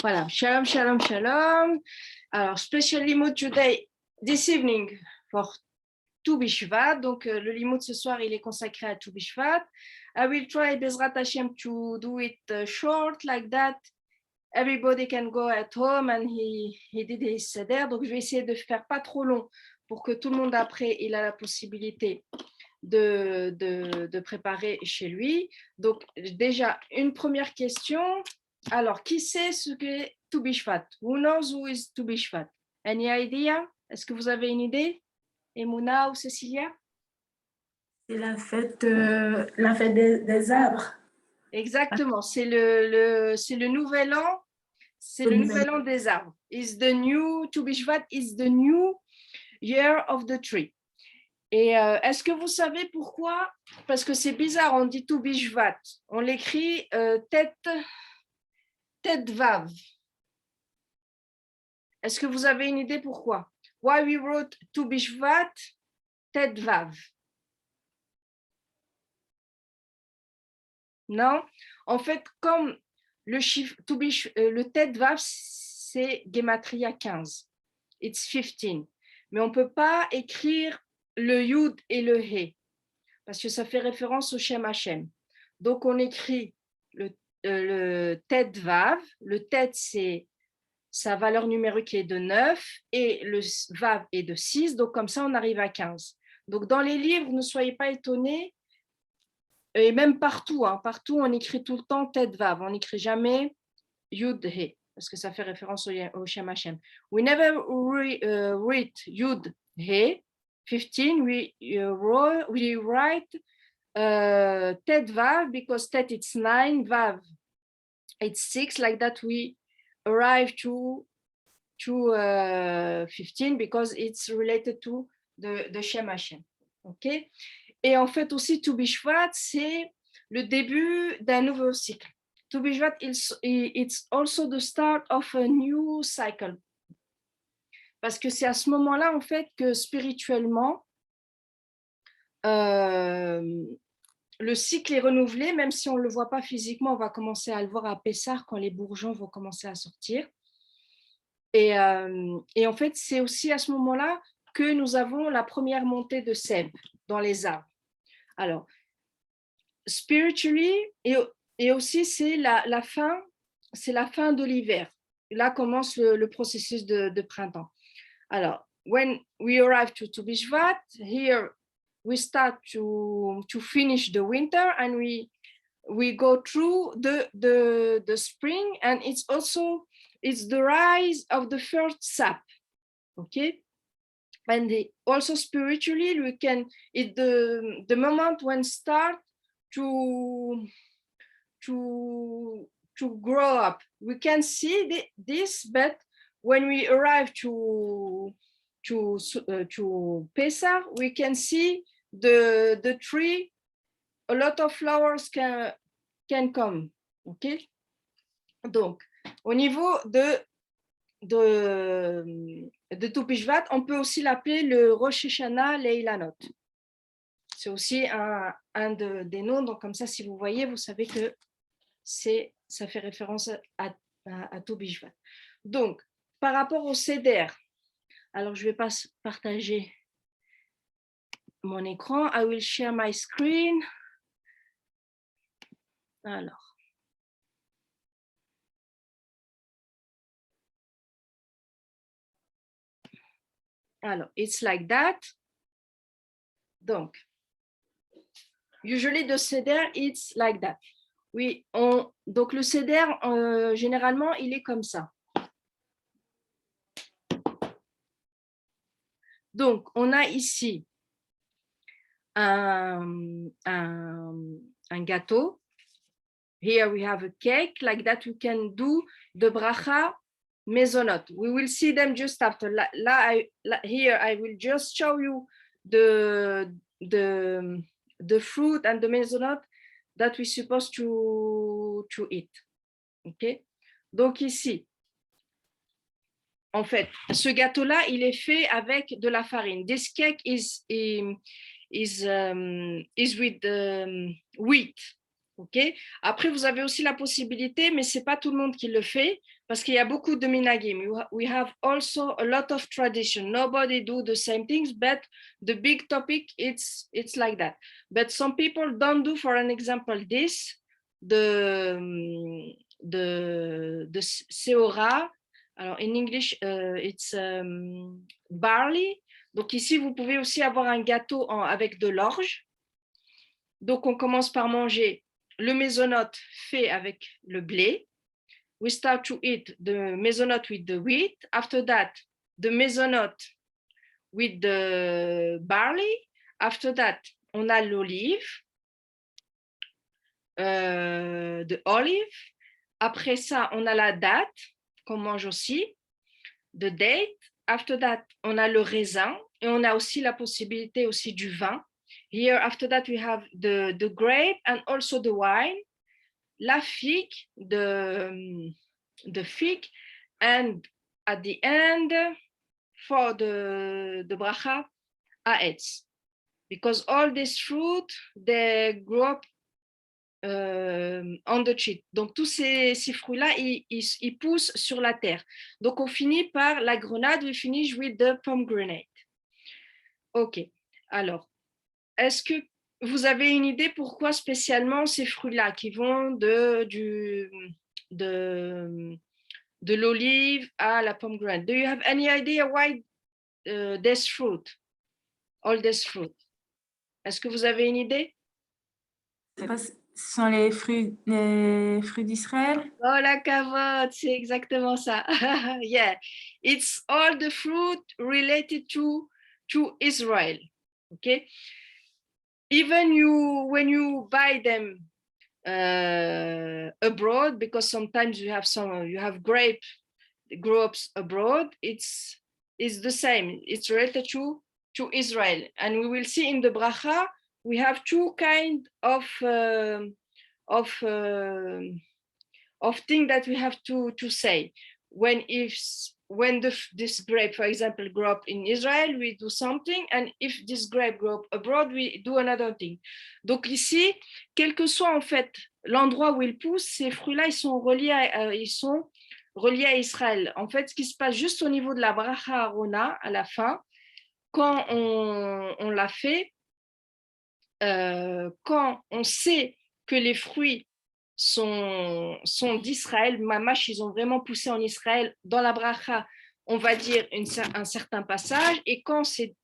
Voilà, shalom, shalom, shalom. Alors, special limud today, this evening for Tu Bishvat. Donc, le limud ce soir, il est consacré à Tu Bishvat. I will try, Bezrat Hashem, to do it short like that. Everybody can go at home and he did his seder. Donc, je vais essayer de faire pas trop long pour que tout le monde après, il a la possibilité de préparer chez lui. Donc, déjà, une première question. Alors, qui sait ce qu'est Tu Bishvat? Who knows who is Tu Bishvat? Any idea? Est-ce que vous avez une idée? Emouna ou Cécilia? C'est la fête des arbres. Exactement, c'est le nouvel an. C'est le nouvel an des arbres. Is the new Tu Bishvat is the new year of the tree. Et est-ce que vous savez pourquoi? Parce que c'est bizarre, on dit Tu Bishvat. On l'écrit tête vav. Est-ce que vous avez une idée pourquoi? Why we wrote Tu Bishvat tête vav? Non? En fait, comme le chiffre, le tête vav, c'est Gematria 15. It's 15. Mais on ne peut pas écrire le Yud et le He, parce que ça fait référence au Shem Hashem. Donc, on écrit le tête vav. Le tête, c'est sa valeur numérique est de 9 et le vav est de 6. Donc, comme ça, on arrive à 15. Donc, dans les livres, ne soyez pas étonnés. Et même partout, partout, on écrit tout le temps tête vav. On n'écrit jamais Yud He, parce que ça fait référence au Shem Hashem. We never read Yud He 15. We write Tet Vav because Tet it's 9, Vav it's 6. Like that, we arrive to 15 because it's related to the Shem Hashem. Okay? Et en fait aussi, Tu Bishvat, c'est le début d'un nouveau cycle. Tu Bishvat, it's also the start of a new cycle. Parce que c'est à ce moment-là, en fait, que spirituellement, le cycle est renouvelé, même si on ne le voit pas physiquement, on va commencer à le voir à Pessah quand les bourgeons vont commencer à sortir. Et en fait, c'est aussi à ce moment-là que nous avons la première montée de sève dans les arbres. Alors, spiritually, et aussi c'est la fin de l'hiver. Là commence le processus de printemps. Alors, when we arrive to Tu Bishvat, here we start to finish the winter and we go through the spring, and it's the rise of the first sap. Okay? And also spiritually, we can, it's the moment when start to grow up. We can see this, but when we arrive to Pesach, we can see the tree. A lot of flowers can come. Okay. Donc, au niveau de Tu Bishvat, on peut aussi l'appeler le Rosh Hashanah Leilanot. C'est aussi un des noms. Donc, comme ça, si vous voyez, vous savez que ça fait référence à Tu Bishvat. Donc, par rapport au Seder, alors je vais pas partager mon écran. I will share my screen. Alors, it's like that. Donc, usually the Seder, it's like that. Oui, donc le Seder, généralement, il est comme ça. Donc, on a ici un gâteau. Here we have a cake. Like that, we can do the bracha mezonot. We will see them just after. Here, I will just show you the fruit and the mezonot that we're supposed to eat. Okay? Donc ici, en fait, ce gâteau-là, il est fait avec de la farine. This cake is with wheat. Ok. Après, vous avez aussi la possibilité, mais c'est pas tout le monde qui le fait, parce qu'il y a beaucoup de minagim. We have also a lot of tradition. Nobody do the same things, but the big topic, it's like that. But some people don't do, for an example, this, the seora. Alors, in English, it's barley. Donc ici, vous pouvez aussi avoir un gâteau avec de l'orge. Donc, on commence par manger le mésonote fait avec le blé. We start to eat the mésonote with the wheat. After that, the mésonote with the barley. After that, on a l'olive, the olive. Après ça, on a la date qu'on mange aussi, the date. After that, on a le raisin et on a aussi la possibilité aussi du vin. Here, after that, we have the grape and also the wine, la figue, the fig, and at the end, for the bracha, ha'etz. Because all this fruit, they grow up on the tree. Donc, tous ces fruits-là, ils poussent sur la terre. Donc, on finit par la grenade, we finish with the pomegranate. OK. Alors, est-ce que vous avez une idée pourquoi spécialement ces fruits-là qui vont de l'olive à la pomegranate? Do you have any idea why this fruit, all this fruit? Est-ce que vous avez une idée? Ce sont les fruits d'Israël. Oh, la cavotte, c'est exactement ça. Yeah, it's all the fruit related to Israel. Okay. Even when you buy them abroad, because sometimes you have grape grow up abroad, it's the same. It's related to Israel, and we will see in the bracha we have two kind of thing that we have to say. When this grape, for example, grow up in Israel, we do something, and if this grape grow up abroad, we do another thing. Donc ici, quel que soit en fait l'endroit où ils poussent, ces fruits-là, ils sont reliés à Israël. En fait, ce qui se passe juste au niveau de la bracha arona à la fin, quand on l'a fait, quand on sait que les fruits sont d'Israël, mamash, ils ont vraiment poussé en Israël, dans la bracha, on va dire un certain passage, et quand ces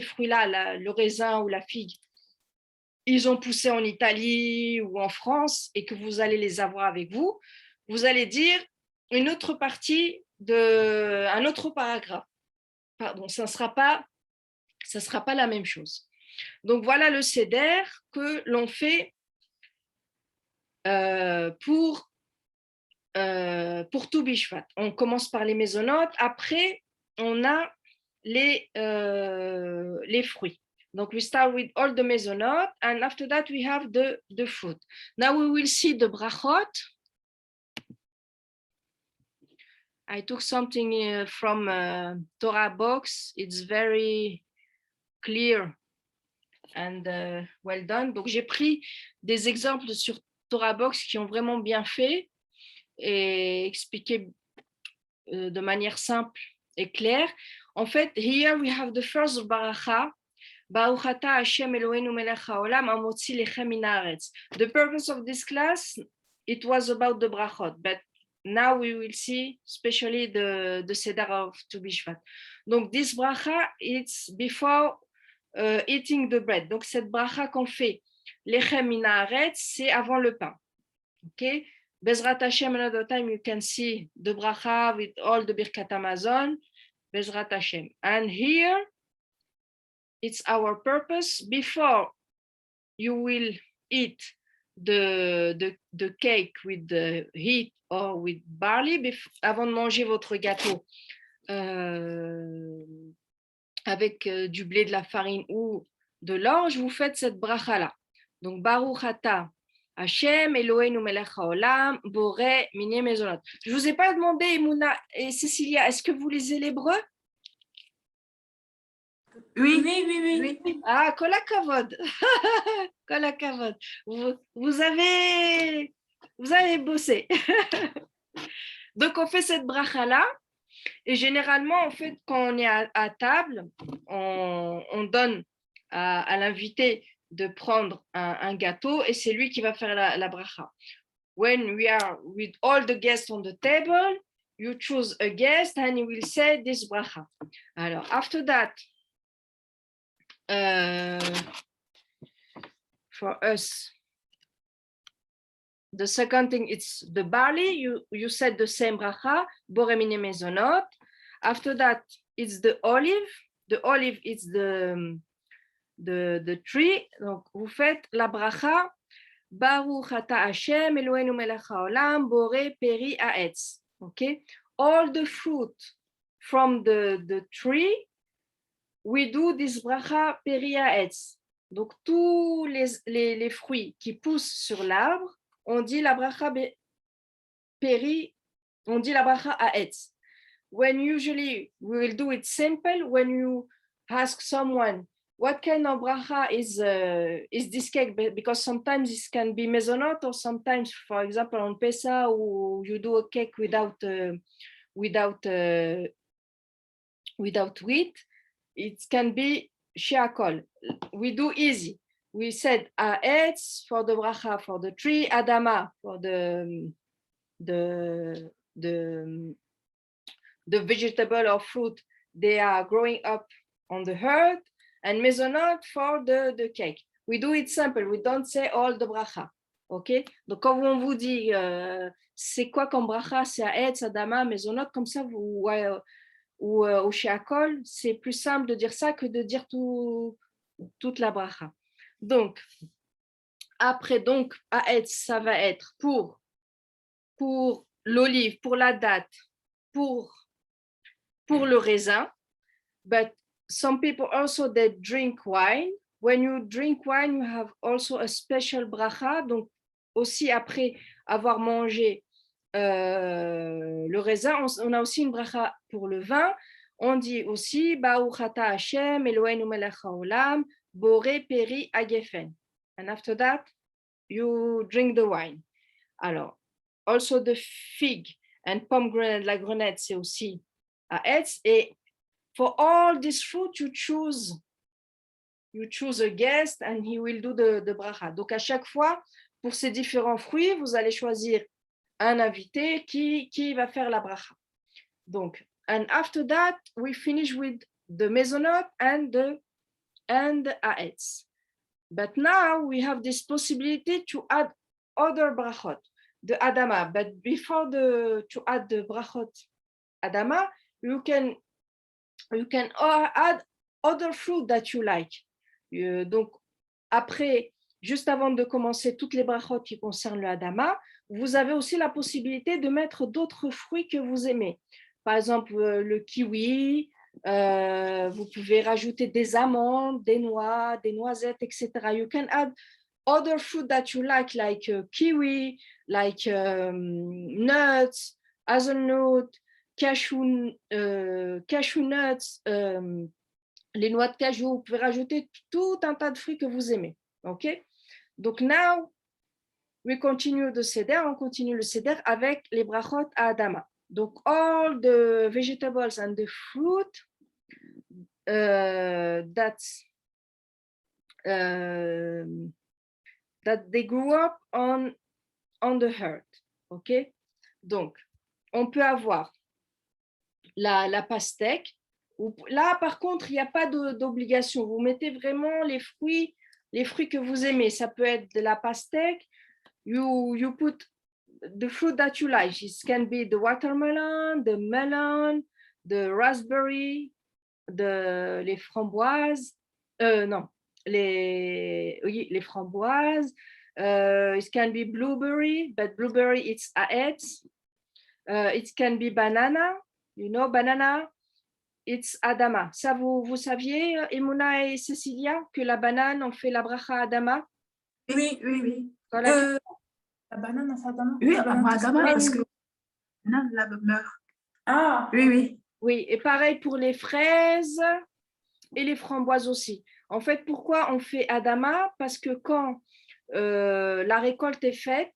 fruits-là, le raisin ou la figue, ils ont poussé en Italie ou en France, et que vous allez les avoir avec vous, vous allez dire une autre partie un autre paragraphe. Pardon, ça ne sera pas la même chose. Donc voilà le seder que l'on fait pour tout Bishvat. On commence par les mésonotes, après on a les fruits. Donc we start with all the mezonot, and after that we have the fruit. Now we will see the brachot. I took something from Torah box. It's very clear and well done. Donc j'ai pris des exemples sur Torah box qui ont vraiment bien fait et expliqué de manière simple et claire. En fait, here we have the first baracha. Baruch ata Hashem Eloheinu melech haolam hamotzi lechem min haaretz. The purpose of this class, it was about the brachot, but now we will see especially the seder of Tu Bishvat. Donc this bracha, it's before eating the bread. Donc cette bracha qu'on fait, lechem min haaretz, c'est avant le pain. Okay. Bezrat Hashem, another time you can see the bracha with all the Birkat Hamazon. Bezrat Hashem. And here, it's our purpose. Before you will eat the cake with the wheat or with barley, avant de manger votre gâteau avec du blé, de la farine ou de l'orge, vous faites cette bracha-là. Donc, Baruch ata Hashem Eloheinu melech haolam boré miné mezonot. Je ne vous ai pas demandé, Mouna et Cécilia, est-ce que vous lisez l'hébreu? Oui, oui. Ah, kol hakavod. Kol hakavod. Vous avez bossé. Donc, on fait cette bracha-là. Et généralement, en fait, quand on est à table, on donne à l'invité de prendre un gâteau et c'est lui qui va faire la bracha. When we are with all the guests on the table, you choose a guest and he will say this bracha. Alors, after that, for us, the second thing, it's the barley. You said the same bracha, boremine mezonot. After that, it's the olive. The olive is the tree. Donc, vous faites la bracha. Baruch ata Hashem Eloheinu melech haolam borei peri ha'etz. Okay, all the fruit from the tree, we do this bracha peri ha'etz. Donc, tous les fruits qui poussent sur l'arbre, on dit la bracha peri, on dit la bracha ha'etz. When usually we will do it simple, when you ask someone what kind of bracha is this cake, because sometimes this can be mezonot, or sometimes, for example, on Pesach, you do a cake without wheat. It can be sheakol. We do easy. We said ha'etz for the bracha for the tree, adama for the vegetable or fruit they are growing up on the earth, and mezonot for the cake. We do it simple. We don't say all the bracha. Ok? Donc, quand on vous dit c'est quoi comme bracha, c'est ha'etz, adama, mezonot, comme ça, ou au sheakol, c'est plus simple de dire ça que de dire toute la bracha. Donc, après, donc, ha'etz, ça va être pour l'olive, pour la date, pour le raisin. But some people also they drink wine. When you drink wine, you have also a special bracha. Donc aussi après avoir mangé le raisin, on a aussi une bracha pour le vin. On dit aussi Baruch ata Hashem Eloheinu melech haolam borei peri hagefen. And after that, you drink the wine. Alors, also the fig and pomegranate, la grenade, c'est aussi ha'etz. Et for all this fruit, you choose a guest and he will do the bracha. Donc, à chaque fois, pour ces différents fruits, vous allez choisir un invité qui va faire la bracha. Donc, and after that, we finish with the mezonot and the ha'etz. But now we have this possibility to add other brachot, the adama. But before to add the brachot adama, you can add other fruit that you like. Donc, après, juste avant de commencer toutes les brachot qui concernent le adama, vous avez aussi la possibilité de mettre d'autres fruits que vous aimez. Par exemple, le kiwi, vous pouvez rajouter des amandes, des noix, des noisettes, etc. You can add other fruit that you like kiwi, like nuts, hazelnut, cashew nuts, les noix de cajou. Vous pouvez rajouter tout un tas de fruits que vous aimez. Ok? Donc, now, we continue the seder. On continue le seder avec les brachot à Adama. Donc, all the vegetables and the fruit that they grew up on the earth. Ok? Donc, on peut avoir la pastèque. Là, par contre, il n'y a pas d'obligation. Vous mettez vraiment les fruits que vous aimez. Ça peut être de la pastèque. You put the fruit that you like. It can be the watermelon, the melon, the raspberry, les framboises. Non, les framboises. It can be blueberry, but blueberry it's ha'etz. It can be banana. You know, banana, it's adama. Ça, vous saviez, Emouna et Cécilia, que la banane, on fait la bracha adama? Oui. La banane, c'est adama? Oui, adama, parce que la banane, la meurt. Ah, oui. Oui, et pareil pour les fraises, et les framboises aussi. En fait, pourquoi on fait Adama? Parce que quand la récolte est faite,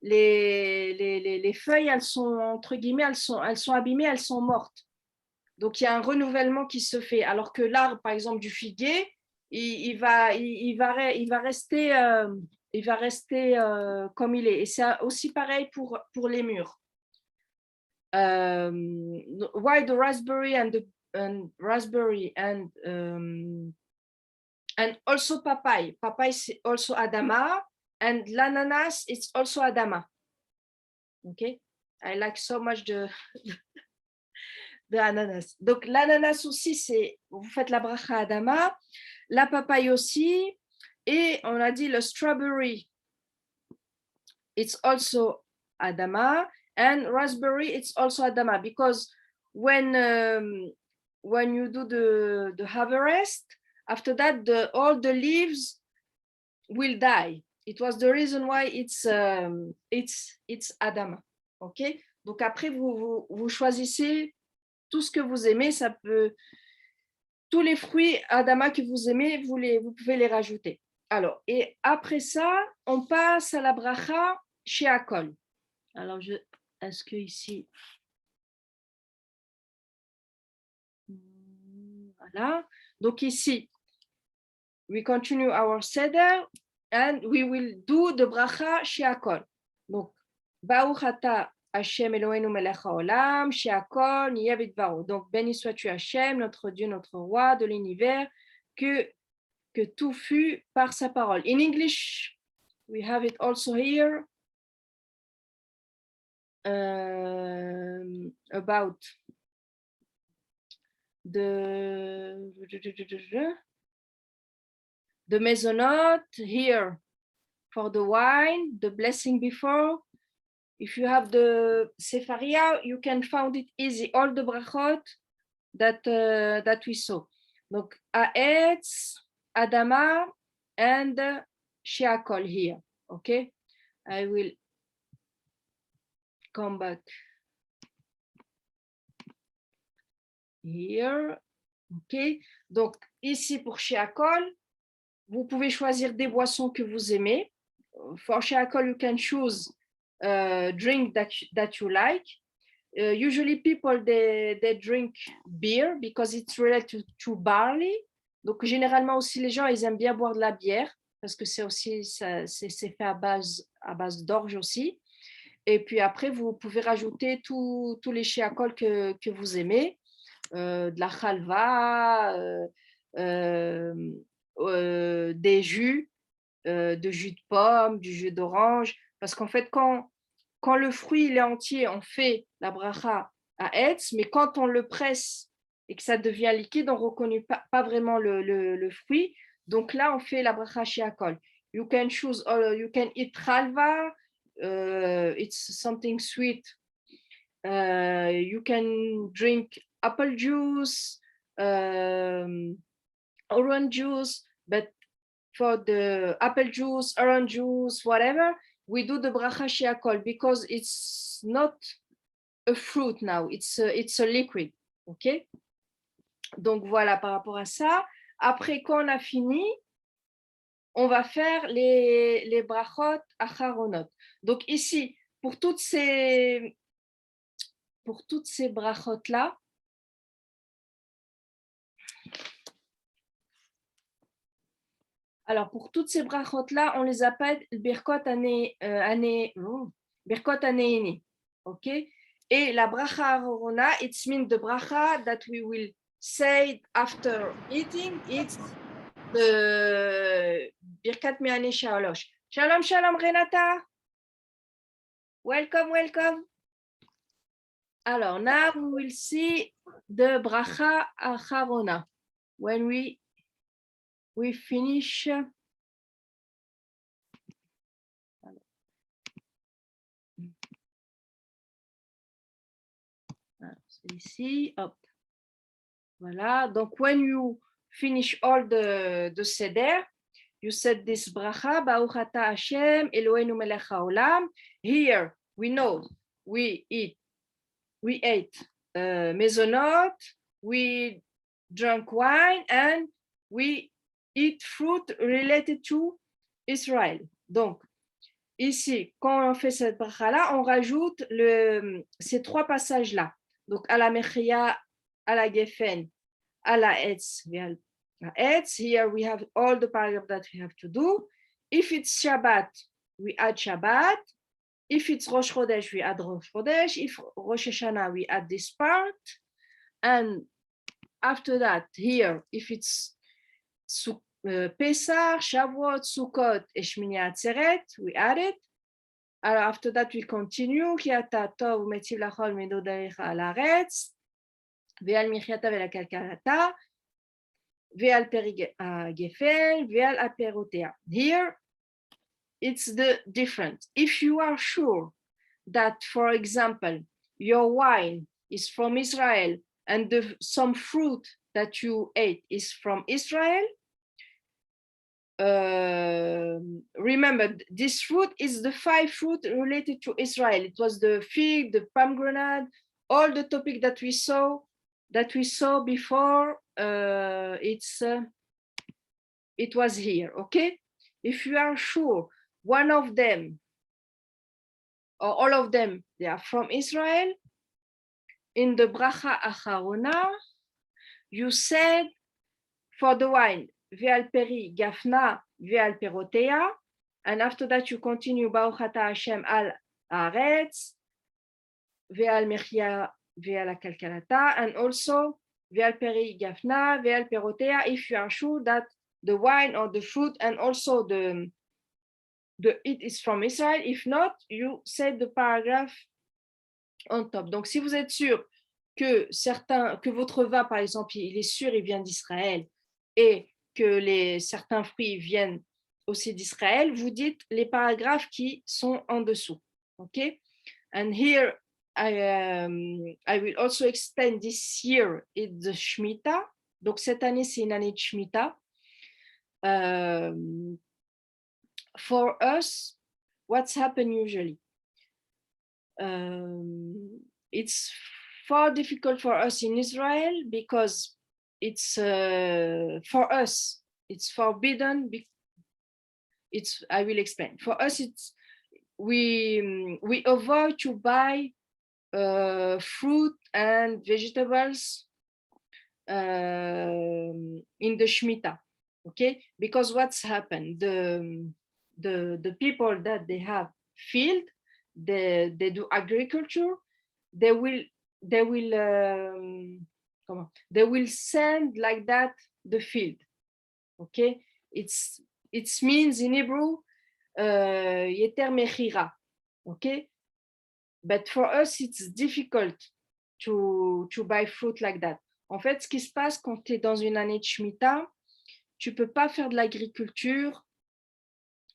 les feuilles, elles sont, entre guillemets, elles sont abîmées, elles sont mortes. Donc, il y a un renouvellement qui se fait. Alors que l'arbre, par exemple, du figuier, il va rester, comme il est. Et c'est aussi pareil pour les murs. Why the raspberry and also papaya. Papaya is also Adama, and l'ananas is also Adama. Okay, I like so much the ananas. Donc l'ananas aussi, c'est vous faites la bracha Adama, la papaye aussi, et on a dit le strawberry, it's also Adama, and raspberry, it's also Adama, because when you do the harvest, after that, all the leaves will die. It was the reason why it's Adama. Ok? Donc après, vous choisissez tout ce que vous aimez. Ça peut tous les fruits Adama que vous aimez, vous pouvez les rajouter. Alors, et après ça, on passe à la bracha chez Akol. Alors, est-ce que ici, voilà. Donc ici, we continue our seder and we will do the bracha chez Akol. Donc, Baruch ata Hashem Eloheinu melech haolam, chez Akol niya bidvaro. Donc, béni sois-tu Hashem, notre Dieu, notre roi de l'univers, que tout fut par sa parole. In English, we have it also here about the mezonot here for the wine, the blessing before. If you have the Sefaria, you can find it easy. All the brachot that we saw. Donc, Aetz, Adama, and Sheakol here. Okay, I will come back here. Ok, donc ici pour Sheakol, vous pouvez choisir des boissons que vous aimez. For Sheakol, you can choose drink that you like. Usually people they drink beer because it's related to barley. Donc généralement aussi les gens ils aiment bien boire de la bière parce que c'est aussi c'est fait à base d'orge aussi. Et puis après vous pouvez rajouter tous les sheakol que vous aimez, de la halva, des jus, de jus de pomme, du jus d'orange, parce qu'en fait quand le fruit il est entier, on fait la bracha à Etz, mais quand on le presse et que ça devient liquide, on ne reconnaît pas vraiment le fruit. Donc là, on fait la bracha sheakol. You can choose, you can eat halva, it's something sweet. You can drink apple juice, orange juice, but for the apple juice, orange juice, whatever, we do the bracha sheakol because it's not a fruit now, it's a liquid, ok? Donc voilà par rapport à ça. Après, quand on a fini, on va faire les brachot acharonot. Donc ici, pour toutes ces brachot là, alors pour toutes ces brachot là, on les appelle birkot birkot aneini, ok? Et la bracha arorona, it's mean the bracha that we will say after eating. It's the birkat me'ane shalosh. Shalom, shalom, Renata. Welcome, welcome. Alors, now we will see the bracha acharona when we finish. C'est ici, hop. Voilà, donc when you finish all the seder, you said this bracha, Baruch ata Hashem, Eloheinu melech haolam. Here we know we ate mezonot, we drunk wine, and we eat fruit related to Israel. Donc, ici, quand on fait cette bracha-là, on rajoute ces 3 passages-là. Donc, à la Mechia, à la Geffen, à la Etz. Here we have all the paragraphs that we have to do. If it's Shabbat, we add Shabbat. If it's Rosh Chodesh, we add Rosh Chodesh. If Rosh Hashanah, we add this part. And after that, here, if it's Pesach, Shavuot, Sukkot, et Shmini Atzeret, we add it. After that, we continue. Ki ata tov umetiv lachol midodaricha al haaretz, ve'al michiata ve'al kalkalata, ve'al peri gefen, ve'al aperotea. Here, it's the different. If you are sure that, for example, your wine is from Israel and some fruit that you ate is from Israel, remember, this fruit is the 5 fruit related to Israel. It was the fig, the pomegranate, all the topic that we saw before. It was here. Okay, if you are sure one of them or all of them they are from Israel, in the bracha acharona you said for the wine ve'al peri gafna ve'al perotea, and after that you continue Baruch ata Hashem al haaretz ve'al mechia ve'al kalkalata, and also ve'al peri gafna ve'al perotea, if you are sure that the wine or the fruit and also the it is from Israel. If not, you said the paragraph on top. Donc si vous êtes sûr que votre vin par exemple il est sûr il vient d'Israël et que certains fruits viennent aussi d'Israël, vous dites les paragraphes qui sont en dessous. Okay? And here I will also explain this year is the Shemitah. Donc cette année c'est une année de Shemitah. For us, what's happened usually? It's far difficult for us in Israel because it's for us it's forbidden. I will explain. For us, it's we avoid to buy fruit and vegetables in the Shemitah. Okay, because what's happened? The people that they have field, they do agriculture, they will send like that the field. Okay, it means in Hebrew yeter mechira. Okay, but for us it's difficult to buy fruit like that. En fait, ce qui se passe quand tu es dans une année de Shemitah, tu peux pas faire de l'agriculture,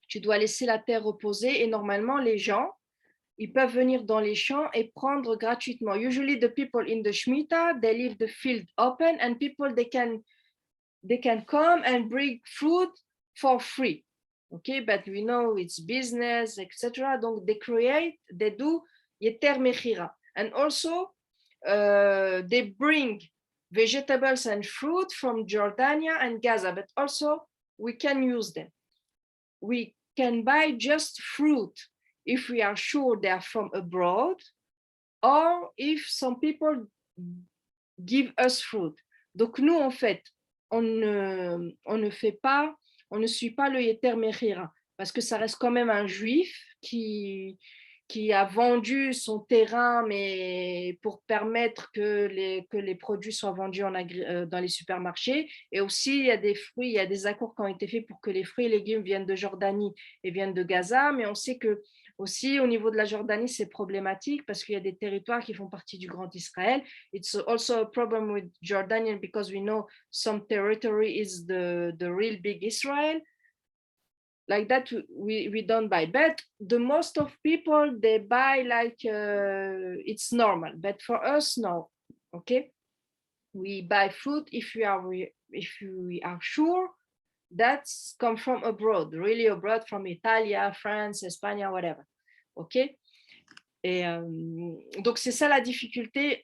tu dois laisser la terre reposer, et normalement les gens ils peuvent venir dans les champs et prendre gratuitement. Usually the people in the Shemitah, they leave the field open and people they can come and bring fruit for free. Okay, but we know it's business, etc. Donc they do yeter mechira, and also they bring vegetables and fruit from Jordania and Gaza, but also we can use them. We can buy just fruit if we are sure they are from abroad, or if some people give us fruit. Donc nous, en fait, on ne suit pas le Yeter Mechira, parce que ça reste quand même un juif qui a vendu son terrain, mais pour permettre que les produits soient vendus dans les supermarchés. Et aussi, il y a des fruits, il y a des accords qui ont été faits pour que les fruits et légumes viennent de Jordanie et viennent de Gaza, mais on sait que aussi, au niveau de la Jordanie, c'est problématique parce qu'il y a des territoires qui font partie du Grand Israël. It's also a problem with Jordanian because we know some territory is the real big Israel. Like that, we don't buy. But the most of people, they buy like it's normal. But for us, no. Okay? We buy fruit if we are sure that's come from abroad, really abroad, from Italia, France, Espagne, whatever. OK? Et donc, c'est ça la difficulté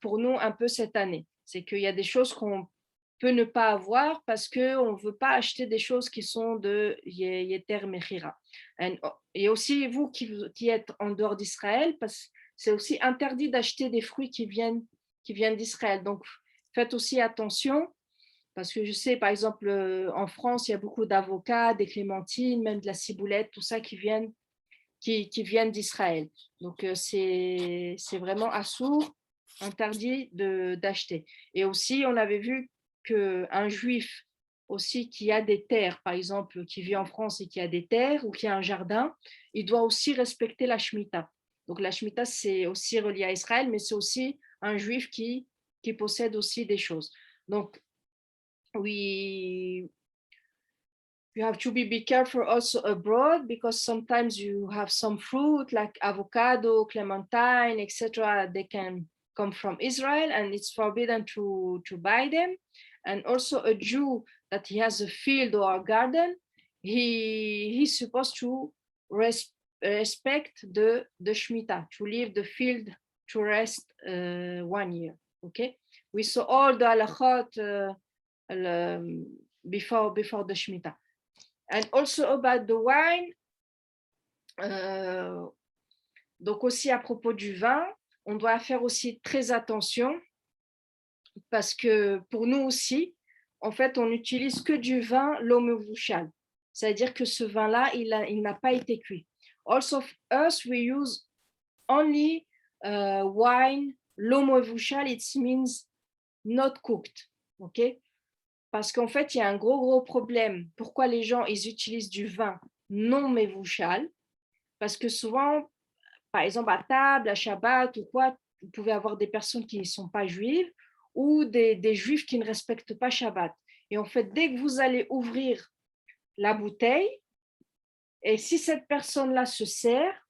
pour nous un peu cette année. C'est qu'il y a des choses qu'on peut ne pas avoir parce qu'on ne veut pas acheter des choses qui sont de Yeter Mechira. Et aussi, vous qui êtes en dehors d'Israël, parce que c'est aussi interdit d'acheter des fruits qui viennent d'Israël. Donc, faites aussi attention, parce que je sais, par exemple, en France, il y a beaucoup d'avocats, des clémentines, même de la ciboulette, tout ça qui viennent d'Israël. Donc, c'est vraiment assourd, interdit d'acheter. Et aussi, on avait vu qu'un juif aussi qui a des terres, par exemple, qui vit en France et qui a des terres ou qui a un jardin, il doit aussi respecter la Shemitah. Donc, la Shemitah, c'est aussi relié à Israël, mais c'est aussi un juif qui possède aussi des choses. Donc, you have to be careful also abroad, because sometimes you have some fruit like avocado, clementine, etc. They can come from Israel, and it's forbidden to buy them. And also a Jew that he has a field or a garden, he's supposed to respect the Shemitah, to leave the field to rest 1 year. Okay, we saw all the halachot before the Shemitah. And also about the wine, donc aussi à propos du vin, on doit faire aussi très attention, parce que pour nous aussi, en fait, on n'utilise que du vin lomevushal, c'est-à-dire que ce vin-là, il n'a pas été cuit. Also, us, we use only wine lomevushal, it means not cooked, ok? Parce qu'en fait, il y a un gros problème. Pourquoi les gens, ils utilisent du vin non mévouchal? Parce que souvent, par exemple, à table, à Shabbat ou quoi, vous pouvez avoir des personnes qui ne sont pas juives ou des juifs qui ne respectent pas Shabbat. Et en fait, dès que vous allez ouvrir la bouteille, et si cette personne-là se sert,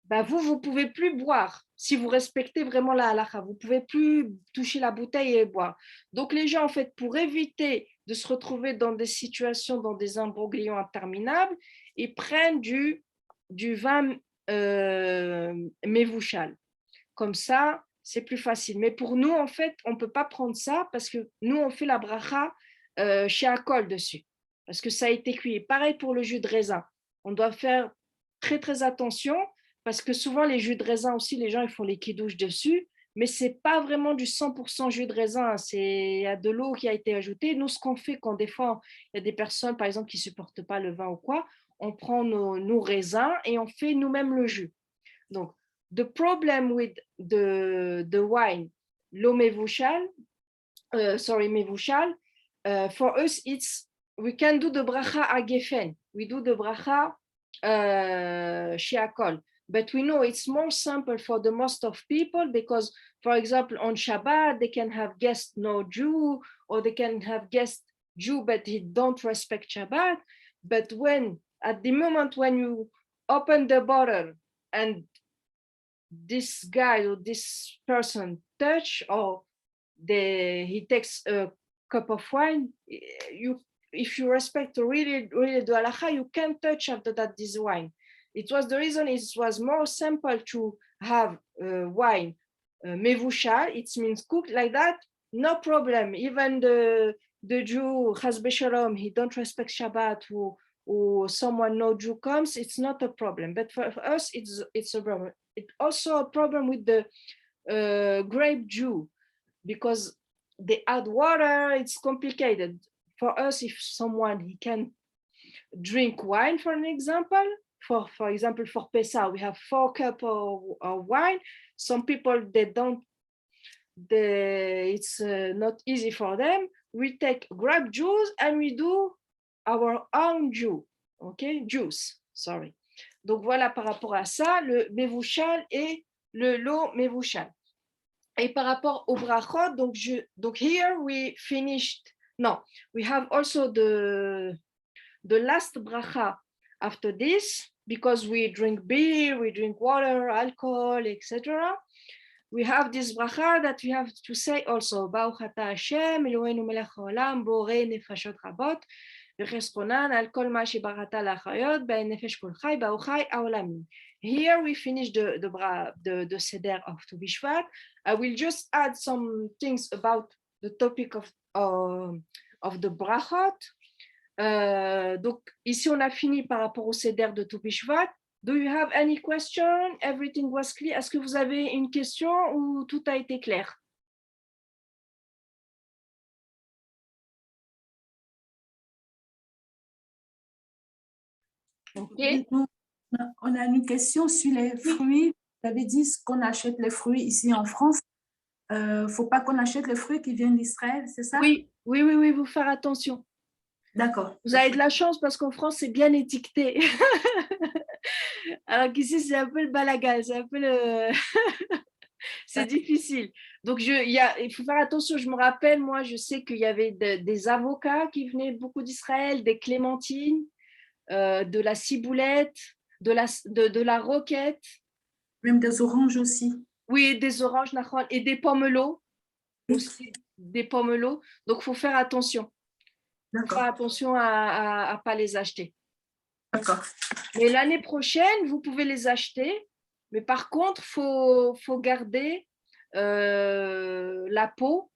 ben vous ne pouvez plus boire. Si vous respectez vraiment la halakha, vous ne pouvez plus toucher la bouteille et boire. Donc les gens, en fait, pour éviter de se retrouver dans des situations, dans des imbroglios interminables, ils prennent du vin mévouchal. Comme ça, c'est plus facile. Mais pour nous, en fait, on ne peut pas prendre ça parce que nous, on fait la bracha chez Akol dessus. Parce que ça a été cuit. Pareil pour le jus de raisin. On doit faire très attention, parce que souvent les jus de raisin aussi, les gens ils font les kidouches dessus, mais c'est pas vraiment du 100% jus de raisin, il y a de l'eau qui a été ajoutée. Nous, ce qu'on fait quand des fois il y a des personnes par exemple qui supportent pas le vin ou quoi, on prend nos raisins et on fait nous-mêmes le jus. Donc, the problem with the wine, l'eau mévouchal, mévouchal, for us we can do the bracha agefen, we do the bracha shiakol. But we know it's more simple for the most of people because, for example, on Shabbat, they can have guests no Jew, or they can have guests Jew, but he don't respect Shabbat. But at the moment when you open the bottle and this guy or this person touch, or he takes a cup of wine, if you respect really the halacha, you can't touch after that this wine. It was the reason it was more simple to have wine mevushal, it means cooked like that, no problem. Even the Jew, Chas b'shalom, he don't respect Shabbat, or someone no Jew comes, it's not a problem. But for us, it's a problem. It's also a problem with the grape Jew, because they add water, it's complicated. For us, if someone he can drink wine, for an example, for example, for Pesach, we have 4 cups of wine. Some people, it's not easy for them. We take grape juice and we do our own juice, okay? Juice, sorry. Donc voilà par rapport à ça, le mevushal et le lo mevushal. Et par rapport au brachot, donc here we finished. No, we have also the last bracha after this, because we drink beer, we drink water, alcohol, etc. We have this bracha that we have to say also, Baruch ata Hashem, Eloheinu melech haolam, borei nefashot rabot, v'chesronan al kol ma shebarata lachayot, be'en nefesh kol chai, baruch chai haolamim. Here we finish the Seder of Tu Bishvat. I will just add some things about the topic of the brachot. Donc, ici, on a fini par rapport au Seder de Tu Bishvat. Do you have any question? Everything was clear? Est-ce que vous avez une question ou tout a été clair? Okay. On a une question sur les fruits. Vous avez dit qu'on achète les fruits ici en France. Faut pas qu'on achète les fruits qui viennent d'Israël, c'est ça? Oui, il faut faire attention. D'accord. Vous avez de la chance parce qu'en France, c'est bien étiqueté. Alors qu'ici, c'est un peu le balagan, c'est un peu le... c'est difficile. Donc, il faut faire attention. Je me rappelle, moi, je sais qu'il y avait des avocats qui venaient beaucoup d'Israël, des clémentines, de la ciboulette, de la roquette. Même des oranges aussi. Oui, des oranges, et des pomelos. Aussi, des pomelos. Donc, il faut faire attention. Il faut faire attention à ne pas les acheter. D'accord. Mais l'année prochaine, vous pouvez les acheter. Mais par contre, faut garder la peau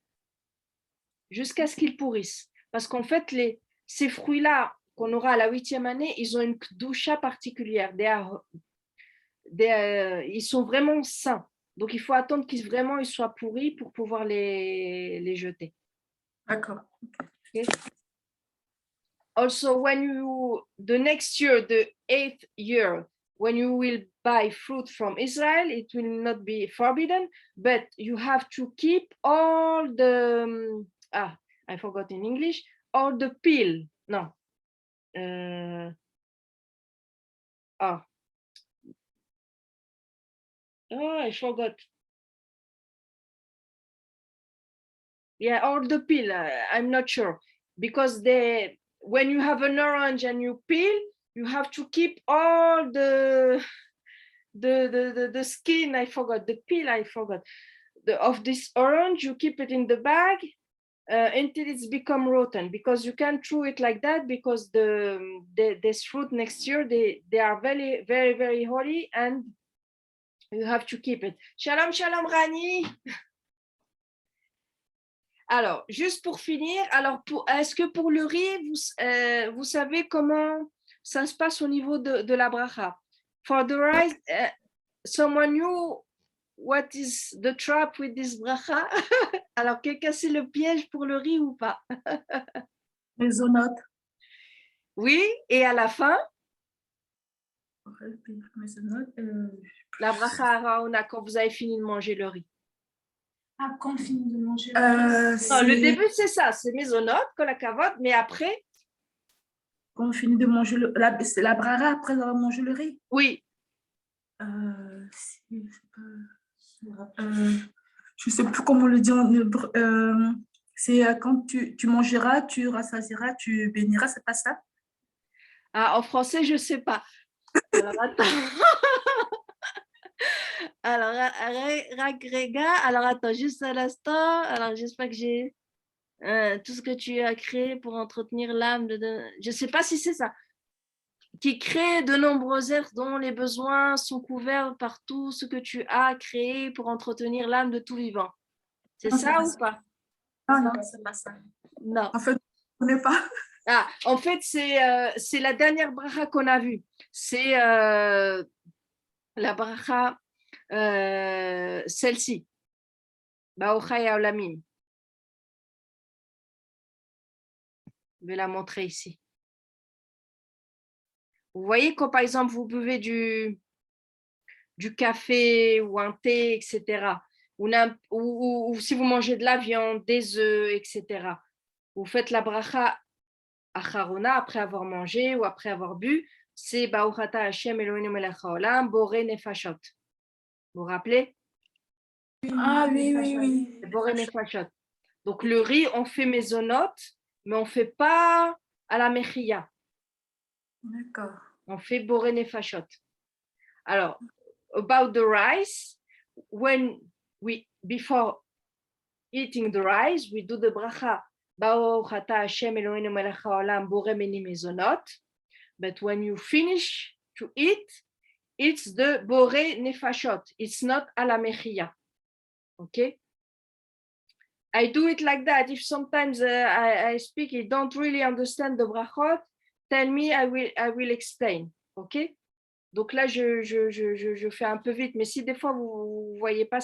jusqu'à ce qu'ils pourrissent. Parce qu'en fait, ces fruits-là qu'on aura à la 8e année, ils ont une doucha particulière. Ils sont vraiment sains. Donc, il faut attendre qu'ils soient pourris pour pouvoir les jeter. D'accord. Okay. Also, the next year, the 8th year, when you will buy fruit from Israel, it will not be forbidden, but you have to keep all the, I forgot in English, all the peel. No. I forgot. Yeah, or the peel. I'm not sure because when you have an orange and you peel, you have to keep all the skin. I forgot the peel. I forgot of this orange. You keep it in the bag until it's become rotten because you can't throw it like that because this fruit next year they are very very very holy and you have to keep it. Shalom shalom Rani. Alors, juste pour finir, est-ce que pour le riz, vous savez comment ça se passe au niveau de la bracha? For the rice, someone knew what is the trap with this bracha? Alors, quelqu'un sait le piège pour le riz ou pas? Les onotes. Oui, et à la fin? La bracha araona, quand vous avez fini de manger le riz. Quand on finit de manger le début, c'est ça, c'est mésonote, la cavotte, mais après? Quand on finit de manger c'est la bracha après avoir mangé le riz? Oui. Je ne sais plus comment le dire. C'est quand tu mangeras, tu rassasieras, tu béniras, c'est pas ça? En français, je ne sais pas. Alors, attends. Alors, attends, juste un instant. Alors, j'espère que j'ai tout ce que tu as créé pour entretenir l'âme je ne sais pas si c'est ça. Qui crée de nombreux êtres dont les besoins sont couverts par tout ce que tu as créé pour entretenir l'âme de tout vivant. C'est ça ou pas? Non, c'est pas ça. Non. En fait, on n'est pas. En fait, c'est la dernière bracha qu'on a vue. C'est la bracha, celle-ci. Baochaya Olamim. Je vais la montrer ici. Vous voyez quand, par exemple, vous buvez du café ou un thé, etc., ou si vous mangez de la viande, des œufs, etc., vous faites la bracha acharona après avoir mangé ou après avoir bu, c'est Baruch Hashem Eloheinu melech haolam boré nefashot. Vous vous rappelez? Oui. Boré nefashot. Donc le riz, on fait mésonote, mais on ne fait pas à la mechia. D'accord. On fait boré nefashot. Alors, about the rice, before eating the rice, we do the bracha Baruch Ata Hashem Eloheinu melech haolam boré meni mezonot. But when you finish to eat, it's the boré nefashot. It's not à la mechia. Okay? I do it like that. If sometimes I speak, you don't really understand the brachot, tell me, I will explain. OK? Donc là, je fais un peu vite, mais si des fois vous ne voyez pas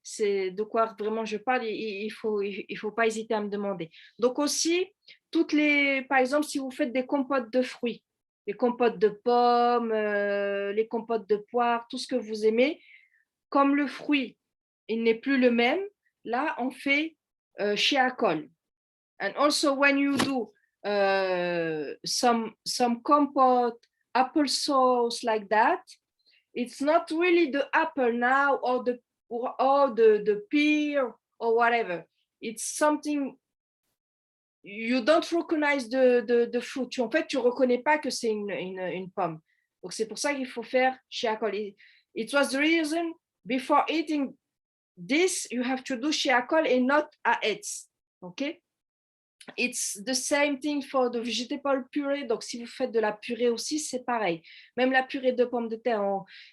c'est de quoi vraiment je parle, il faut pas hésiter à me demander. Donc aussi, par exemple, si vous faites des compotes de fruits, les compotes de pommes, les compotes de poires, tout ce que vous aimez, comme le fruit, il n'est plus le même, là, on fait shiakol. And also when you do some compote, apple sauce like that, it's not really the apple now or the pear or whatever. It's something you don't recognize the fruit. En fait, tu reconnais pas que c'est une pomme. Donc c'est pour ça qu'il faut faire shiakol. It was the reason before eating this you have to do shiakol and not ha'etz. Okay? It's the same thing for the vegetable puree. Donc, si vous faites de la purée aussi, c'est pareil. Même la purée de pommes de terre,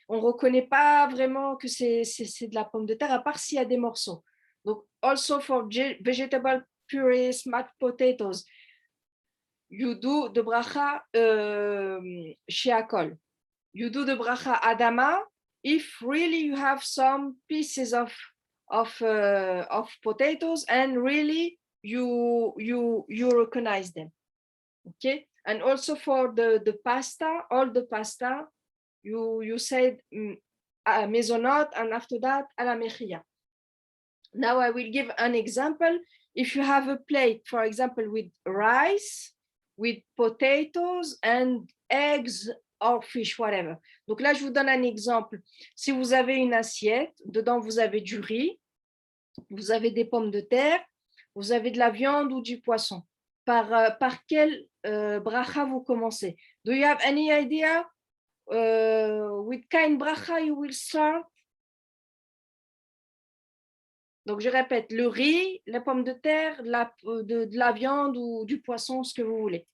on ne reconnaît pas vraiment que c'est de la pomme de terre, à part s'il y a des morceaux. Donc, also for vegetable puree, mashed potatoes, you do the bracha shiakol. You do the bracha adama if really you have some pieces of potatoes and really you recognize them. Okay, and also for the pasta, all the pasta, you said mezonot, and after that a la mechia. Now I will give an example. If you have a plate, for example, with rice, with potatoes and eggs or fish, whatever. Donc là, je vous donne un exemple. Si vous avez une assiette, dedans vous avez du riz, vous avez des pommes de terre, vous avez de la viande ou du poisson. Par quel bracha vous commencez? Do you have any idea with kind bracha you will start? Donc, je répète, le riz, la pomme de terre, de la viande ou du poisson, ce que vous voulez,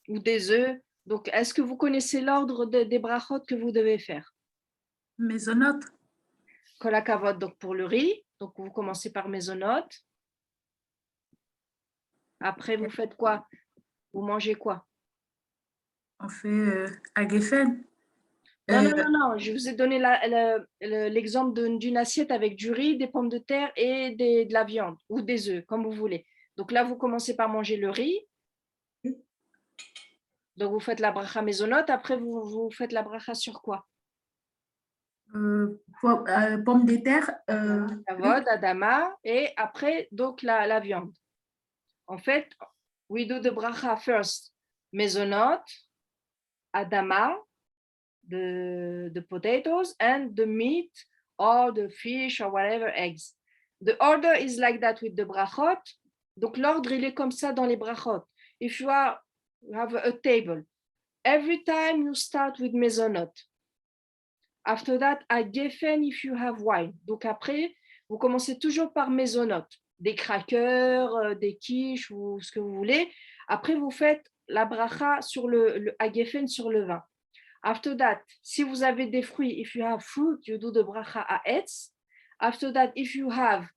ou des œufs. Donc, est-ce que vous connaissez l'ordre des brachot que vous devez faire? Mezonot. Kol hakavod, donc pour le riz. Donc, vous commencez par mezonot. Après, vous faites quoi? Vous mangez quoi? On fait agefen. Non, je vous ai donné l'exemple d'une assiette avec du riz, des pommes de terre et de la viande ou des œufs, comme vous voulez. Donc là, vous commencez par manger le riz. Donc, vous faites la bracha mezonot. Après, vous faites la bracha sur quoi? Pommes de terre. Kavod, adama. Et après, donc, la viande. En fait, we do the bracha first. Mezonot, adama, the potatoes, and the meat or the fish or whatever, eggs. The order is like that with the brachot. Donc, l'ordre, il est comme ça dans les brachot. If you have a table, every time you start with mezonot. After that, agefen if you have wine. Donc, après, vous commencez toujours par mezonot. Des crackers, des quiches ou ce que vous voulez. Après, vous faites la bracha sur le agefen sur le vin. After that, si vous avez des fruits, if you have fruit, you do the bracha ha'etz. After that, if you have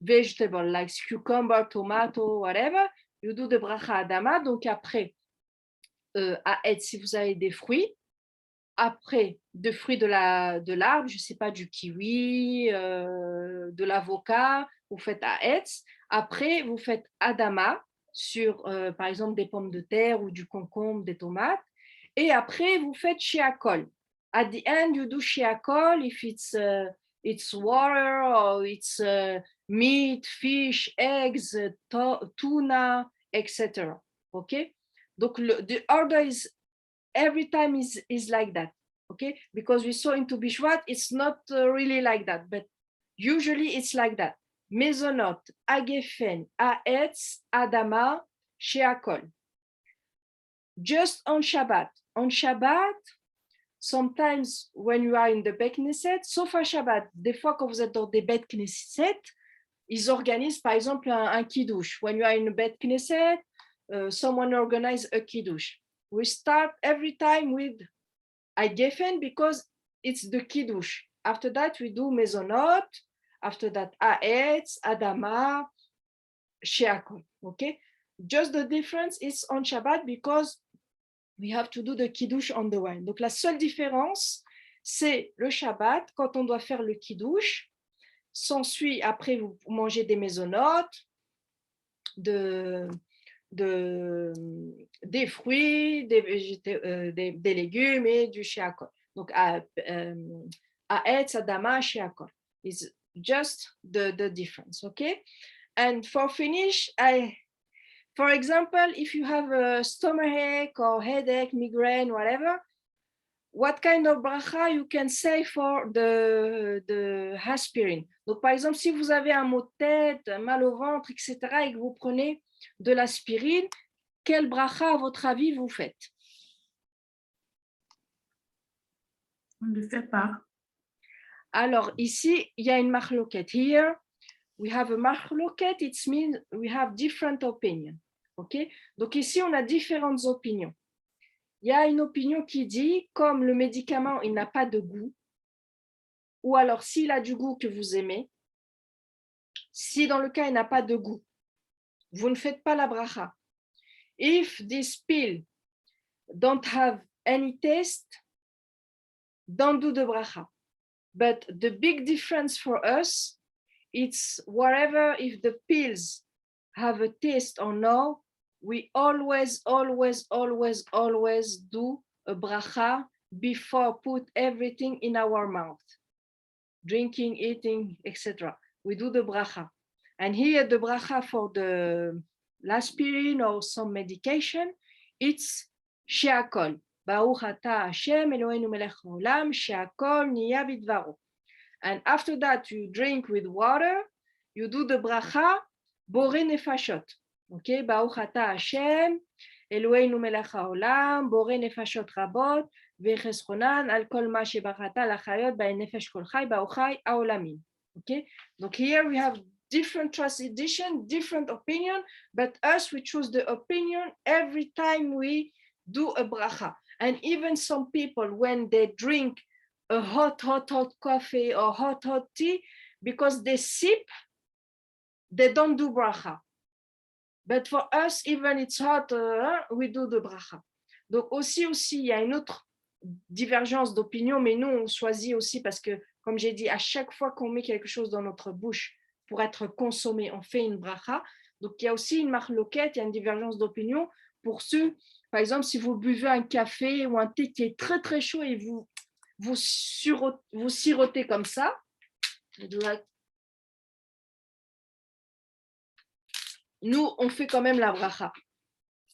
vegetable like cucumber, tomato, whatever, you do the bracha adama. Donc après, ha'etz si vous avez des fruits. Après, de fruits de l'arbre, je ne sais pas, du kiwi, de l'avocat, vous faites ha'etz. Après, vous faites adama sur, par exemple, des pommes de terre ou du concombre, des tomates. Et après, vous faites shiakol. At the end, you do shiakol if it's water or it's meat, fish, eggs, tuna, etc. Okay? Donc, the order is every time is like that. Okay? Because we saw into Bishvat, it's not really like that, but usually it's like that. Mezonot, agefen, ha'etz, adama, shiakol. Just on Shabbat. On Shabbat, sometimes when you are in the Bet Knesset, sauf à Shabbat, des fois quand vous êtes dans des Bet Knesset, ils organisent par exemple un kiddush. When you are in a Bet Knesset, someone organizes a kiddush. We start every time with Geffen because it's the kiddush. After that, we do mezonot, After that, Ha'etz, Adama, She'akol. Okay? Just the difference is on Shabbat because we have to do the kiddush on the wine. Donc, la seule différence, c'est le Shabbat, quand on doit faire le kiddush, s'ensuit, après, vous mangez des mésonotes, des fruits, des légumes et du she'akol. Donc, Ha'etz, Adama, She'akol. It's just the difference, okay? And for finish, for example, if you have a stomachache or headache, migraine, whatever, what kind of bracha you can say for the aspirin? Donc, par exemple, si vous avez un maux de tête, mal au ventre, etc., et que vous prenez de l'aspirine, quel bracha, à votre avis, vous faites? On ne le fait pas. Alors, ici, il y a une marloquette. Here, we have a marloquette. It means we have different opinions. Okay? Donc, ici, on a différentes opinions. Il y a une opinion qui dit, comme le médicament, il n'a pas de goût, ou alors s'il a du goût que vous aimez, si dans le cas, il n'a pas de goût, vous ne faites pas la bracha. If this pill don't have any taste, don't do the bracha. But the big difference for us, it's whatever if the pills have a taste or no, we always do a bracha before put everything in our mouth. Drinking, eating, etc. We do the bracha. And here the bracha for the aspirin or some medication, it's she'akol. Baruch ata Hashem Eloheinu melech haolam she'akol niya bidvaro. And after that, you drink with water, you do the bracha, borei nefashot. Okay, Baruch ata Hashem Eloheinu melech haolam, borei nefashot rabot, v'chesronan al kol ma shebarata lachayot ba'nefesh kol chay ba'ochai haolamim. Okay, donc here we have different tradition, different opinion, but us, we choose the opinion every time we do a bracha. And even some people, when they drink a hot coffee or hot tea, because they sip, they don't do bracha. But for us, even it's hot, we do the bracha. Donc aussi, il y a une autre divergence d'opinion, mais nous, on choisit aussi parce que, comme j'ai dit, à chaque fois qu'on met quelque chose dans notre bouche pour être consommé, on fait une bracha. Donc, il y a aussi une marloquette, il y a une divergence d'opinion pour ceux, par exemple, si vous buvez un café ou un thé qui est très, très chaud et vous sirotez comme ça, nous, on fait quand même la bracha.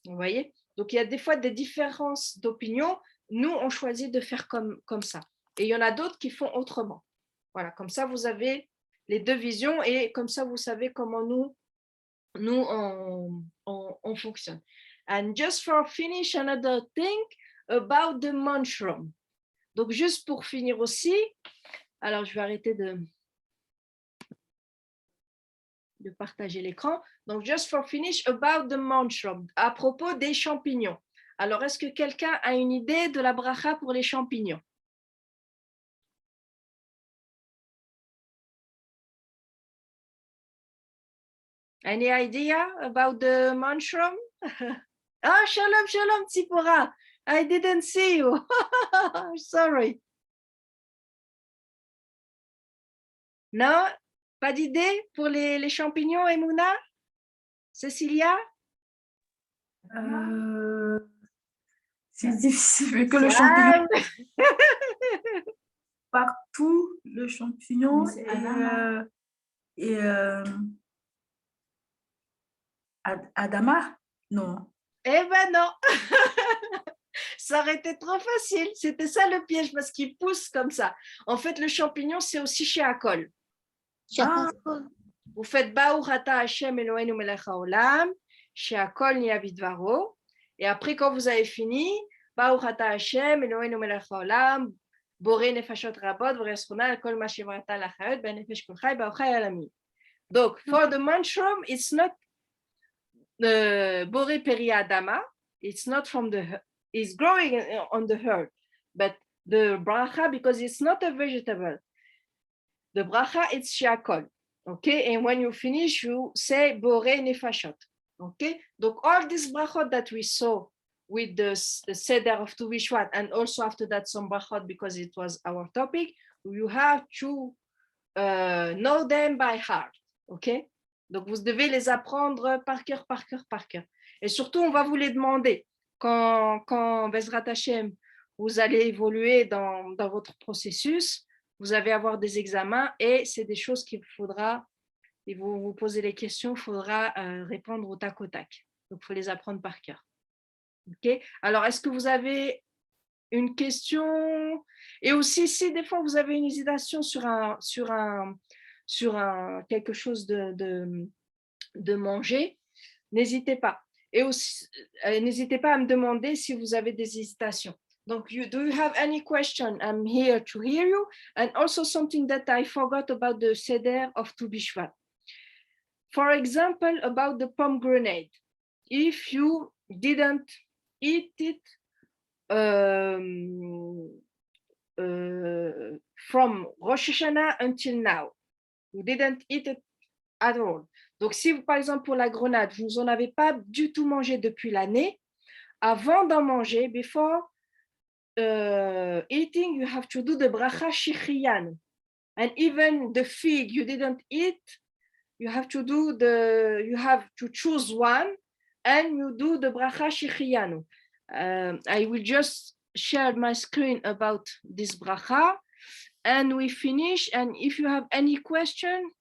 Vous voyez? Donc, il y a des fois des différences d'opinion. Nous, on choisit de faire comme ça. Et il y en a d'autres qui font autrement. Voilà, comme ça, vous avez les deux visions et comme ça, vous savez comment on fonctionne. And just for finish, another thing about the mushroom. Donc, juste pour finir aussi, alors je vais arrêter de partager l'écran. Donc, just for finish, about the mushroom, à propos des champignons. Alors, est-ce que quelqu'un a une idée de la bracha pour les champignons? Any idea about the mushroom? Ah, shalom, Tzipora. I didn't see you. Sorry. Non? Pas d'idée pour les champignons, Emouna? Cécilia? C'est difficile que le champignon partout, le champignon et Adama? Non. Eh ben non. Ça aurait été trop facile. C'était ça le piège parce qu'il pousse comme ça. En fait, le champignon, c'est aussi she'akol. Vous faites Baruch ata Hashem Eloheinu melech haolam, she'akol niya bidvaro. Et après, quand vous avez fini, Baruch ata Hashem Eloheinu melech haolam, borei nefashot rabot, v'resronan kol ma shebarata lachayot, ba'nefesh kol chay ba'ochai haolamim. Donc, for the mushroom, it's not borei peri adama. It's not from it's growing on the earth, but the bracha, because it's not a vegetable. The bracha, it's shiakol. Okay, and when you finish, you say bore nefashot. Okay, donc all these brachot that we saw with the seder of Tu B'Shvat, and also after that some brachot because it was our topic, you have to know them by heart. Okay, donc vous devez les apprendre par cœur, par cœur, par cœur. Et surtout, on va vous les demander quand Bezrat Hashem, vous allez évoluer dans votre processus. Vous allez avoir des examens et c'est des choses qu'il faudra, et vous vous posez les questions, il faudra répondre au tac au tac. Donc, il faut les apprendre par cœur. Ok. Alors, est-ce que vous avez une question? Et aussi, si des fois vous avez une hésitation sur quelque chose de manger, n'hésitez pas. Et aussi, n'hésitez pas à me demander si vous avez des hésitations. Donc, do you have any question? I'm here to hear you. And also something that I forgot about the Seder of Tu B'Shvat. For example, about the pomegranate. If you didn't eat it from Rosh Hashanah until now, you didn't eat it at all. Donc, si vous, par exemple, pour la grenade, vous n'en avez pas du tout mangé depuis l'année, avant d'en manger, before eating, you have to do the bracha shichiyanu. And even the fig you didn't eat, you have to choose one and you do the bracha shichiyanu. I will just share my screen about this bracha and we finish. And if you have any question,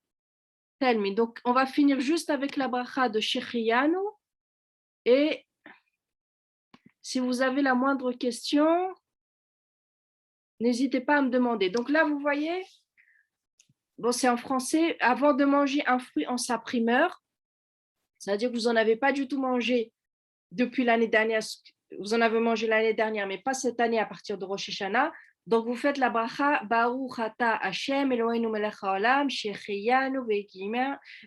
tell me. Donc, on va finir juste avec la bracha de shichiyanu. Et si vous avez la moindre question, n'hésitez pas à me demander. Donc là, vous voyez, bon, c'est en français, avant de manger un fruit en sa primeur, c'est-à-dire que vous n'en avez pas du tout mangé depuis l'année dernière, vous en avez mangé l'année dernière, mais pas cette année à partir de Rosh Hashanah. Donc, vous faites la bracha, Baruch Ata Hashem, Eloheinu melech haolam, shecheyanu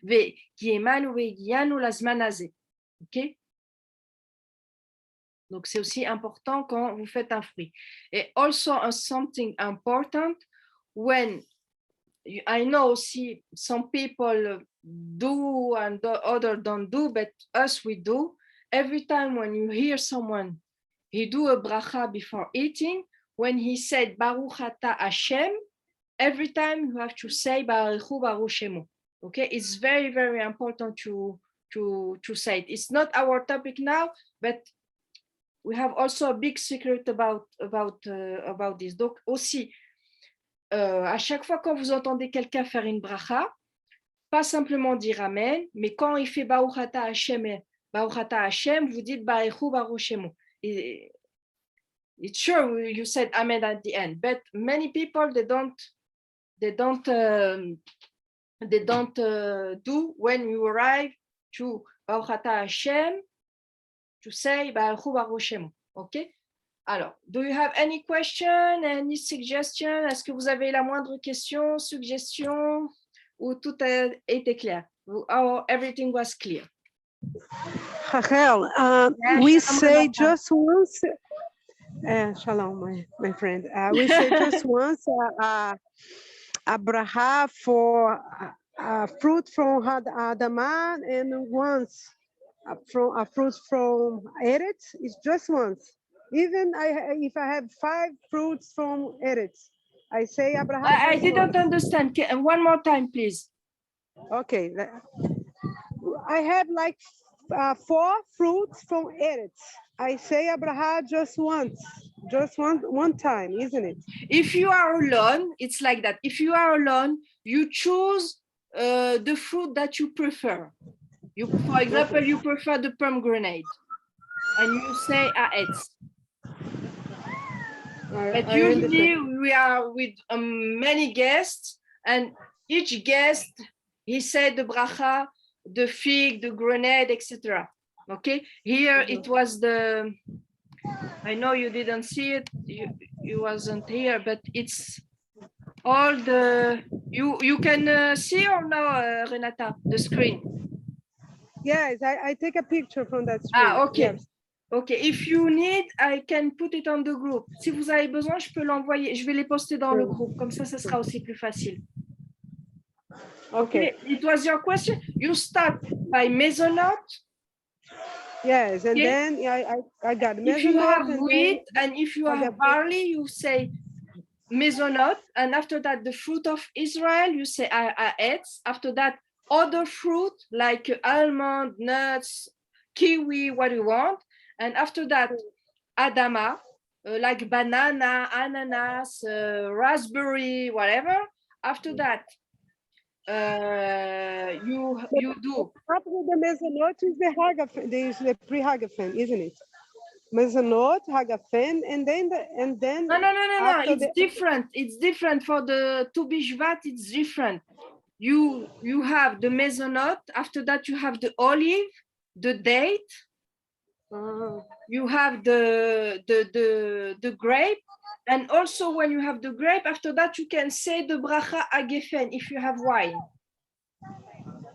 ve'giyemanu ve'giyanu lazman hazeh. OK? Donc, c'est aussi important quand vous faites un fruit. Et also something important, when I know some people do and the other don't do, but us we do. Every time when you hear someone, he do a bracha before eating, when he said Baruch Ata Hashem, every time you have to say Baruchu Baruch Shemo. Okay, it's very, very important to say it. It's not our topic now, but we have also a big secret about this. Donc aussi, à chaque fois quand vous entendez quelqu'un faire une bracha, pas simplement dire Amen, mais quand il fait Baruch Ata Hashem, vous dites Baruchu Baruch Shemo. It's sure you said Amen at the end, but many people they don't do when you arrive to Baruch Ata Hashem to say Baruchu Baruch Shemo. OK? Alors, do you have any question, any suggestion? Est-ce que vous avez la moindre question, suggestion, ou tout a été clair? Or everything was clear? Rachel, we say just once, shalom, my friend. We say just once a bracha for fruit from Adama, and once a fruit from Eretz. It's just once. Even if I have 5 fruits from Eretz, I say a bracha. I didn't understand. One more time, please. Okay. I have like 4 fruits from Eretz. I say a bracha just once, just one time, isn't it? If you are alone, it's like that. If you are alone, you choose the fruit that you prefer. For example, you prefer the pomegranate, and you say Ha'etz. But usually we are with many guests, and each guest, he said the bracha, the fig, the grenade, etc. Okay, here it was the, I know you didn't see it, you wasn't here, but it's all the, you can see or no, Renata, the screen? Yes, I take a picture from that screen. Okay. Yes. Ok, if you need, I can put it on the group. Si vous avez besoin, je peux l'envoyer. Je vais les poster dans le groupe. Comme ça sera aussi plus facile. Okay. It was your question. You start by mezonot. Yes, and Okay. then I got If you mezonot, have and wheat then and if you I have got- barley, you say mezonot, and after that, the fruit of Israel, you say ha'etz. After that, other fruit like almond, nuts, kiwi, what you want. And after that, adama, like banana, ananas, raspberry, whatever. After that, you do. after the mezonot is the hagafen, is the pre-hagafen, isn't it? Mezonot, hagafen, and then No. after It's different. It's different for the Tu Bishvat. It's different. You have the mezonot. After that, you have the olive, the date. You have the grape, and also when you have the grape, after that you can say the bracha agefen if you have wine.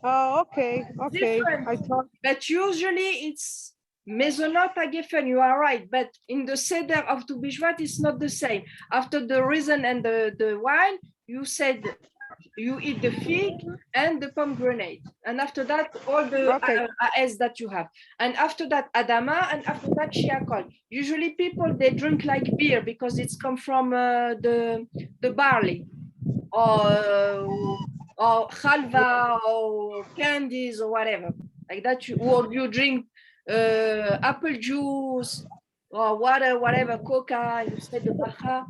Oh, okay. Different. I thought But usually it's mezonot agefen. You are right, but in the seder of Tu Bishvat, it's not the same. After the raisin and the wine, you said you eat the fig and the pomegranate, and after that all the as that you have, and after that adama, and after that shiakol. Usually people they drink like beer because it's come from the barley, or halva or candies or whatever like that. You drink apple juice or water, whatever, coca. You say the bracha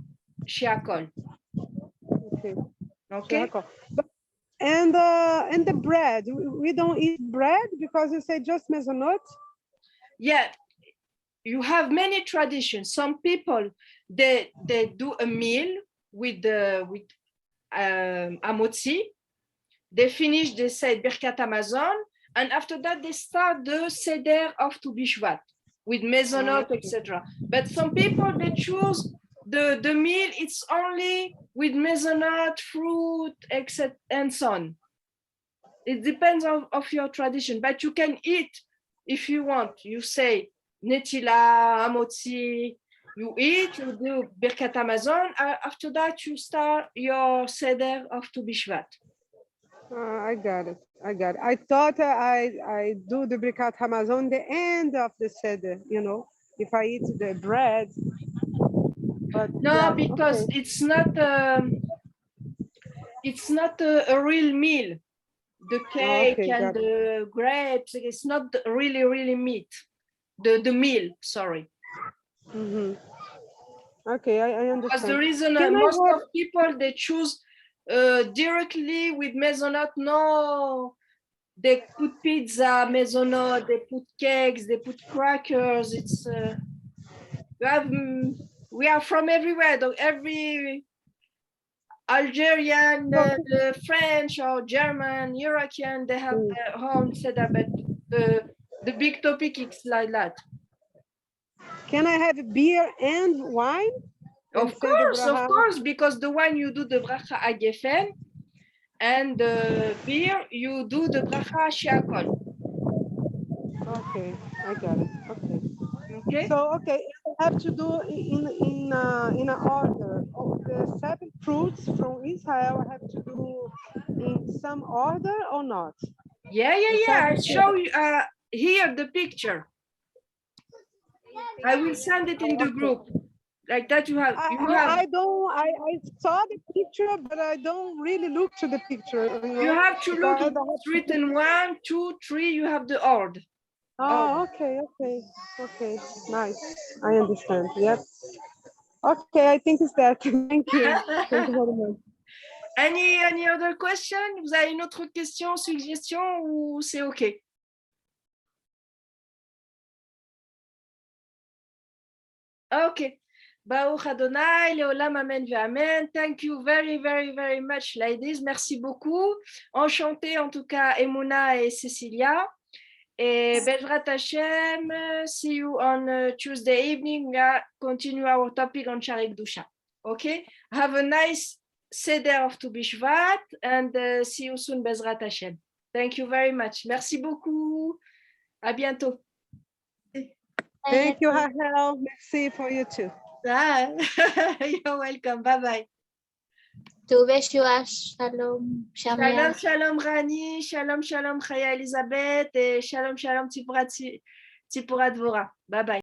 shiakol. Okay. But, and the bread, we don't eat bread because you say just mezonot. Yeah, you have many traditions. Some people they do a meal with amotzi. They finish, they say Birkat Hamazon, and after that they start the seder of Tu Bishvat with mezonot, etc. But some people they choose the meal. It's only with mezonot, fruit, etc. and so on. It depends of your tradition, but you can eat if you want. You say netila, hamotzi, you eat, you do Birkat Hamazon. After that, you start your seder of Tu Bishvat. I got it. I thought I do the Birkat Hamazon the end of the seder, you know, if I eat the bread. But no, yeah, because it's not a real meal. The cake and the grapes, it's not really meat. The meal, sorry. Okay, I understand. Because the reason most of people they choose directly with mezonot. No, they put pizza, mezonot, they put cakes, they put crackers. It's we are from everywhere. Though every Algerian, French or German, European, they have their own seder, but the big topic is like that. Can I have beer and wine? Of course, because the wine you do the bracha agefen, and the beer you do the bracha shiakol. Okay, I got it. Okay. So I have to do in an order. The 7 fruits from Israel I have to do in some order or not? Yeah. I show you here the picture. I will send it in the group. Like that you have. I saw the picture, but I don't really look to the picture. You have to look. It's written 1, 2, 3. You have the order. Oh, okay. Nice. I understand. Yep. Okay, I think it's that. Thank you. Thank you very much. Any other question? Vous avez une autre question, suggestion ou c'est OK? OK. Baruch Adonai, Leolam Amen Ve'amen. Thank you very much, ladies. Merci beaucoup. Enchantée en tout cas, Emouna et Cecilia. Et Bezrat Hashem, see you on Tuesday evening. We continue our topic on Sha'arei Kedusha. Okay? Have a nice Seder of Tu Bishvat and see you soon, Bezrat Hashem. Thank you very much. Merci beaucoup. À bientôt. Thank you, Rahel. Merci for you too. You're welcome. Bye-bye. Tove Shua, Shalom, Shamia. Shalom, shalom Rani, shalom, shalom Chaya Elisabeth et shalom, shalom Tipura Dvora. Bye bye.